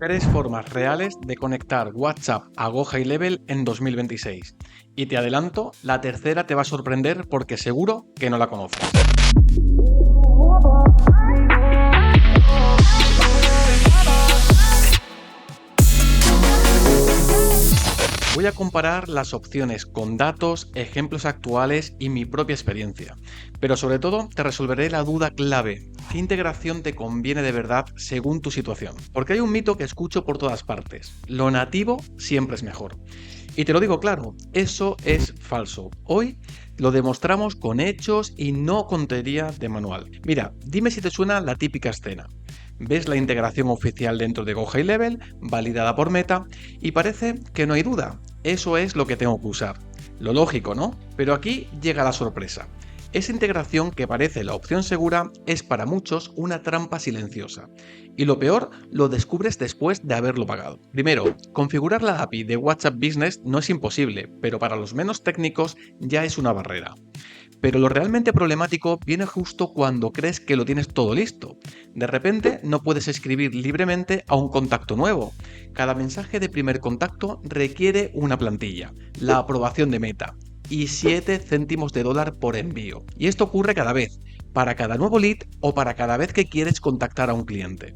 3 formas reales de conectar WhatsApp a Go High Level en 2026. Y te adelanto, la tercera te va a sorprender porque seguro que no la conoces. Voy a comparar las opciones con datos, ejemplos actuales y mi propia experiencia. Pero sobre todo te resolveré la duda clave: ¿qué integración te conviene de verdad según tu situación? Porque hay un mito que escucho por todas partes: lo nativo siempre es mejor. Y te lo digo claro, eso es falso. Hoy lo demostramos con hechos y no con teoría de manual. Mira, dime si te suena la típica escena. Ves la integración oficial dentro de Go High Level, validada por Meta, y parece que no hay duda. Eso es lo que tengo que usar. Lo lógico, ¿no? Pero aquí llega la sorpresa. Esa integración que parece la opción segura es para muchos una trampa silenciosa. Y lo peor, lo descubres después de haberlo pagado. Primero, configurar la API de WhatsApp Business no es imposible, pero para los menos técnicos ya es una barrera. Pero lo realmente problemático viene justo cuando crees que lo tienes todo listo. De repente no puedes escribir libremente a un contacto nuevo. Cada mensaje de primer contacto requiere una plantilla, la aprobación de Meta y 7 céntimos de dólar por envío. Y esto ocurre cada vez, para cada nuevo lead o para cada vez que quieres contactar a un cliente.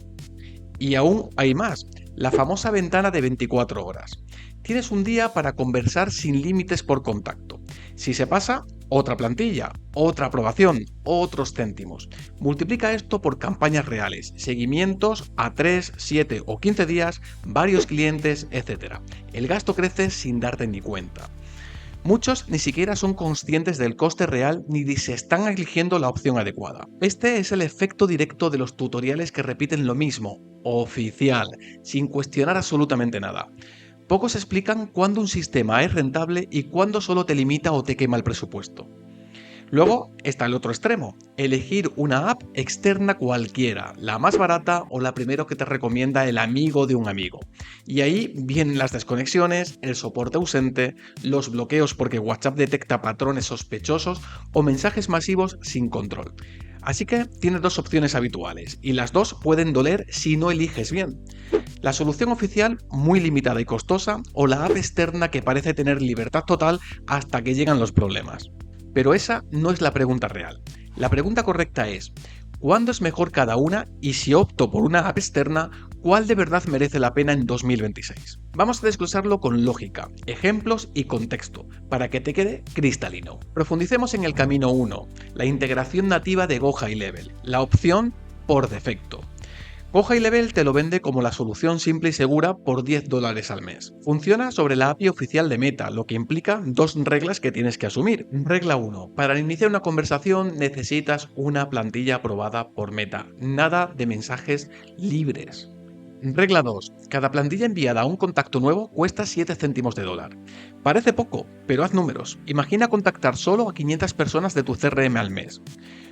Y aún hay más, la famosa ventana de 24 horas. Tienes un día para conversar sin límites por contacto. Si se pasa, otra plantilla, otra aprobación, otros céntimos. Multiplica esto por campañas reales, seguimientos a 3, 7 o 15 días, varios clientes, etc. El gasto crece sin darte ni cuenta. Muchos ni siquiera son conscientes del coste real ni se están eligiendo la opción adecuada. Este es el efecto directo de los tutoriales que repiten lo mismo, oficial, sin cuestionar absolutamente nada. Pocos explican cuándo un sistema es rentable y cuándo solo te limita o te quema el presupuesto. Luego está el otro extremo, elegir una app externa cualquiera, la más barata o la primero que te recomienda el amigo de un amigo. Y ahí vienen las desconexiones, el soporte ausente, los bloqueos porque WhatsApp detecta patrones sospechosos o mensajes masivos sin control. Así que tienes dos opciones habituales, y las dos pueden doler si no eliges bien. La solución oficial, muy limitada y costosa, o la app externa que parece tener libertad total hasta que llegan los problemas. Pero esa no es la pregunta real. La pregunta correcta es: ¿cuándo es mejor cada una? Y si opto por una app externa, ¿cuál de verdad merece la pena en 2026? Vamos a desglosarlo con lógica, ejemplos y contexto, para que te quede cristalino. Profundicemos en el camino 1, la integración nativa de Go High Level, la opción por defecto. Go High Level te lo vende como la solución simple y segura por $10 al mes. Funciona sobre la API oficial de Meta, lo que implica dos reglas que tienes que asumir. Regla 1. Para iniciar una conversación necesitas una plantilla aprobada por Meta. Nada de mensajes libres. Regla 2. Cada plantilla enviada a un contacto nuevo cuesta 7 céntimos de dólar. Parece poco, pero haz números. Imagina contactar solo a 500 personas de tu CRM al mes.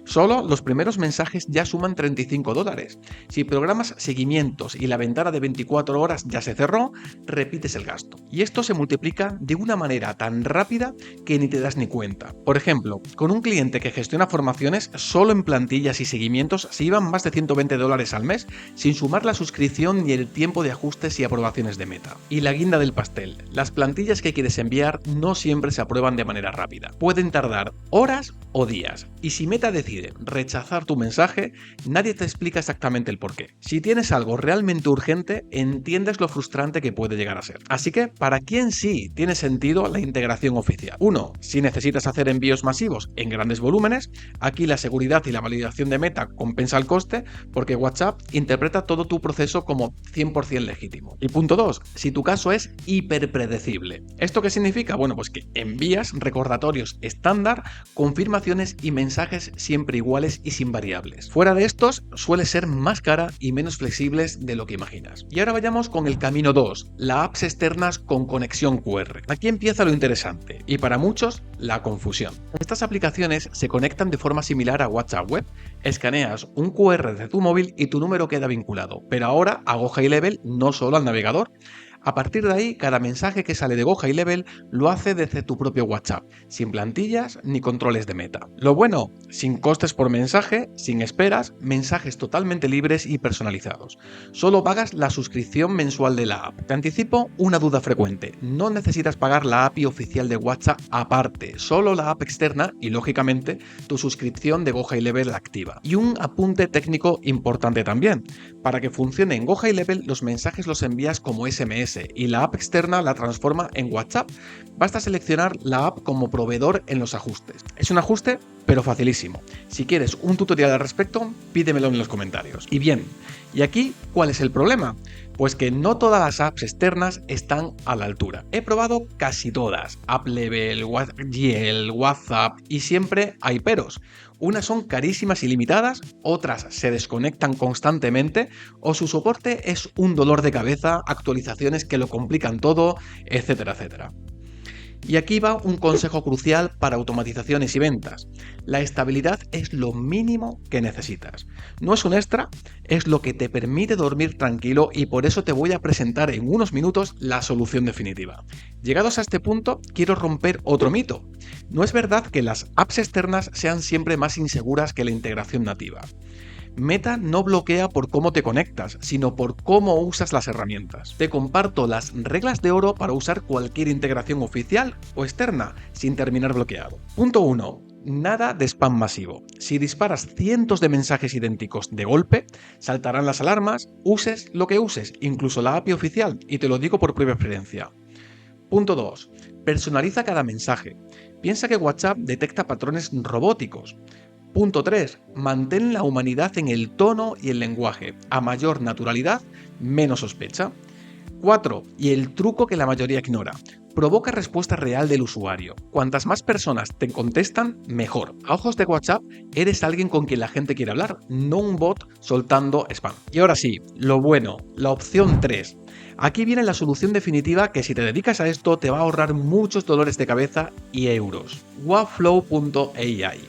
Solo los primeros mensajes ya suman $35. Si programas seguimientos y la ventana de 24 horas ya se cerró, repites el gasto. Y esto se multiplica de una manera tan rápida que ni te das ni cuenta. Por ejemplo, con un cliente que gestiona formaciones, solo en plantillas y seguimientos se iban más de $120 al mes, sin sumar la suscripción ni el tiempo de ajustes y aprobaciones de Meta. Y la guinda del pastel: las plantillas que quieres enviar no siempre se aprueban de manera rápida. Pueden tardar horas o días. Y si Meta decide rechazar tu mensaje, nadie te explica exactamente el porqué. Si tienes algo realmente urgente, entiendes lo frustrante que puede llegar a ser. Así que, ¿para quién sí tiene sentido la integración oficial? 1. Si necesitas hacer envíos masivos en grandes volúmenes, aquí la seguridad y la validación de Meta compensa el coste porque WhatsApp interpreta todo tu proceso como 100% legítimo. Y punto 2. Si tu caso es hiperpredecible. ¿Esto qué significa? Bueno, pues que envías recordatorios estándar, confirmaciones y mensajes siempre iguales y sin variables. Fuera de estos, suele ser más cara y menos flexibles de lo que imaginas. Y ahora vayamos con el camino 2, las apps externas con conexión QR. Aquí empieza lo interesante, y para muchos, la confusión. Estas aplicaciones se conectan de forma similar a WhatsApp Web. Escaneas un QR de tu móvil y tu número queda vinculado, pero ahora a Go High Level, no solo al navegador. A partir de ahí, cada mensaje que sale de Go High Level lo hace desde tu propio WhatsApp, sin plantillas ni controles de meta. Lo bueno, sin costes por mensaje, sin esperas, mensajes totalmente libres y personalizados. Solo pagas la suscripción mensual de la app. Te anticipo una duda frecuente: no necesitas pagar la API oficial de WhatsApp aparte, solo la app externa y, lógicamente, tu suscripción de Go High Level activa. Y un apunte técnico importante también: para que funcione en Go High Level, los mensajes los envías como SMS y la app externa la transforma en WhatsApp. Basta seleccionar la app como proveedor en los ajustes. Es un ajuste, pero facilísimo. Si quieres un tutorial al respecto, pídemelo en los comentarios. Y bien, ¿y aquí cuál es el problema? Pues que no todas las apps externas están a la altura. He probado casi todas: AppLevel, GL, WhatsApp, y siempre hay peros. Unas son carísimas y limitadas, otras se desconectan constantemente o su soporte es un dolor de cabeza, actualizaciones que lo complican todo, etcétera, etcétera. Y aquí va un consejo crucial para automatizaciones y ventas: la estabilidad es lo mínimo que necesitas. No es un extra, es lo que te permite dormir tranquilo, y por eso te voy a presentar en unos minutos la solución definitiva. Llegados a este punto, quiero romper otro mito. No es verdad que las apps externas sean siempre más inseguras que la integración nativa. Meta no bloquea por cómo te conectas, sino por cómo usas las herramientas. Te comparto las reglas de oro para usar cualquier integración oficial o externa sin terminar bloqueado. Punto 1. Nada de spam masivo. Si disparas cientos de mensajes idénticos de golpe, saltarán las alarmas, uses lo que uses, incluso la API oficial, y te lo digo por propia experiencia. Punto 2. Personaliza cada mensaje. Piensa que WhatsApp detecta patrones robóticos. Punto 3. Mantén la humanidad en el tono y el lenguaje. A mayor naturalidad, menos sospecha. 4. Y el truco que la mayoría ignora: provoca respuesta real del usuario. Cuantas más personas te contestan, mejor. A ojos de WhatsApp, eres alguien con quien la gente quiere hablar, no un bot soltando spam. Y ahora sí, lo bueno, la opción 3. Aquí viene la solución definitiva que, si te dedicas a esto, te va a ahorrar muchos dolores de cabeza y euros. Waveflow.ai.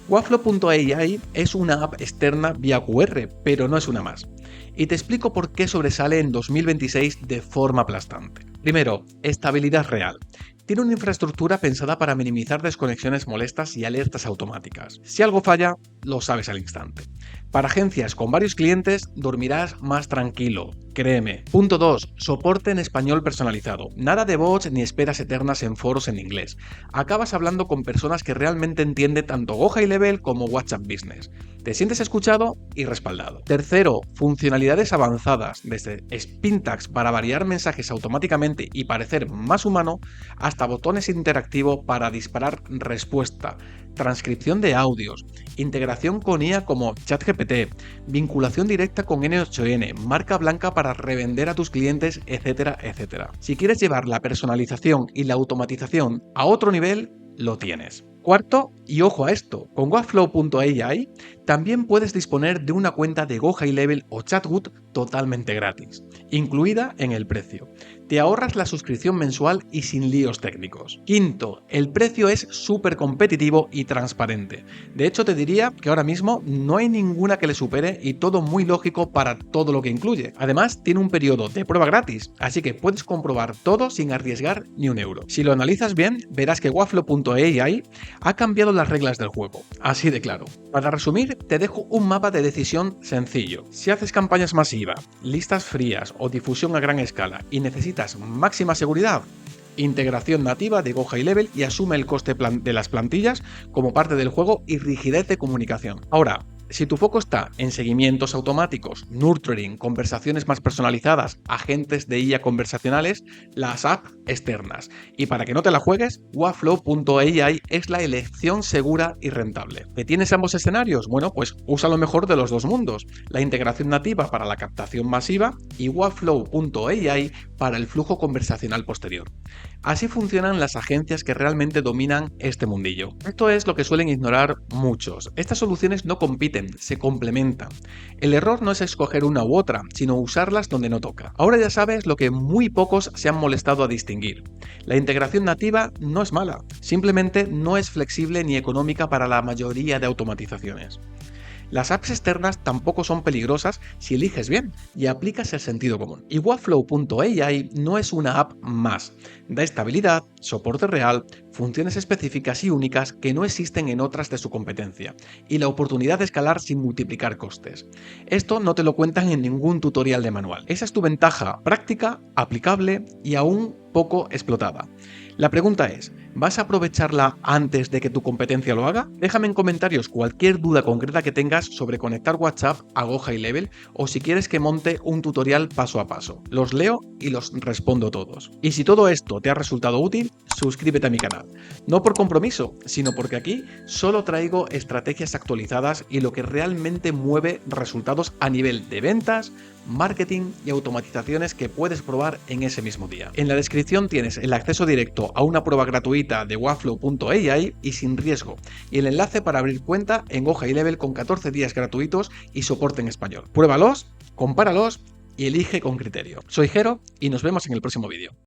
Waveflow.ai es una app externa vía QR, pero no es una más. Y te explico por qué sobresale en 2026 de forma aplastante. Primero, estabilidad real. Tiene una infraestructura pensada para minimizar desconexiones molestas y alertas automáticas. Si algo falla, lo sabes al instante. Para agencias con varios clientes, dormirás más tranquilo, créeme. Punto 2. Soporte en español personalizado. Nada de bots ni esperas eternas en foros en inglés. Acabas hablando con personas que realmente entienden tanto Go High Level como WhatsApp Business. Te sientes escuchado y respaldado. Tercero, funcionalidades avanzadas, desde spin tags para variar mensajes automáticamente y parecer más humano, hasta botones interactivos para disparar respuesta, transcripción de audios, integración con IA como ChatGPT, vinculación directa con N8N, marca blanca para revender a tus clientes, etcétera, etcétera. Si quieres llevar la personalización y la automatización a otro nivel, lo tienes. Cuarto, y ojo a esto, con Waveflow.ai también puedes disponer de una cuenta de Go High Level o Chatwood totalmente gratis, incluida en el precio. Te ahorras la suscripción mensual y sin líos técnicos. Quinto, el precio es súper competitivo y transparente. De hecho, te diría que ahora mismo no hay ninguna que le supere, y todo muy lógico para todo lo que incluye. Además, tiene un periodo de prueba gratis, así que puedes comprobar todo sin arriesgar ni un euro. Si lo analizas bien, verás que Waveflow.ai ha cambiado las reglas del juego, así de claro. Para resumir, te dejo un mapa de decisión sencillo. Si haces campañas masivas, listas frías o difusión a gran escala y necesitas máxima seguridad, integración nativa de Go High Level y asume el coste de las plantillas como parte del juego y rigidez de comunicación. Ahora, si tu foco está en seguimientos automáticos, nurturing, conversaciones más personalizadas, agentes de IA conversacionales, las apps externas. Y para que no te la juegues, Waveflow.ai es la elección segura y rentable. ¿Que tienes ambos escenarios? Bueno, pues usa lo mejor de los dos mundos: la integración nativa para la captación masiva y Waveflow.ai para el flujo conversacional posterior. Así funcionan las agencias que realmente dominan este mundillo. Esto es lo que suelen ignorar muchos. Estas soluciones no compiten, se complementan. El error no es escoger una u otra, sino usarlas donde no toca. Ahora ya sabes lo que muy pocos se han molestado a distinguir. La integración nativa no es mala, simplemente no es flexible ni económica para la mayoría de automatizaciones. Las apps externas tampoco son peligrosas si eliges bien y aplicas el sentido común. Y Webflow.ai no es una app más. Da estabilidad, soporte real, funciones específicas y únicas que no existen en otras de su competencia, y la oportunidad de escalar sin multiplicar costes. Esto no te lo cuentan en ningún tutorial de manual. Esa es tu ventaja práctica, aplicable y aún poco explotada. La pregunta es, ¿vas a aprovecharla antes de que tu competencia lo haga? Déjame en comentarios cualquier duda concreta que tengas sobre conectar WhatsApp a Go High Level o si quieres que monte un tutorial paso a paso. Los leo y los respondo todos. Y si todo esto te ha resultado útil, suscríbete a mi canal. No por compromiso, sino porque aquí solo traigo estrategias actualizadas y lo que realmente mueve resultados a nivel de ventas, marketing y automatizaciones que puedes probar en ese mismo día. En la descripción tienes el acceso directo a una prueba gratuita de Webflow.ai y sin riesgo, y el enlace para abrir cuenta en Go High Level con 14 días gratuitos y soporte en español. Pruébalos, compáralos y elige con criterio. Soy Jero y nos vemos en el próximo vídeo.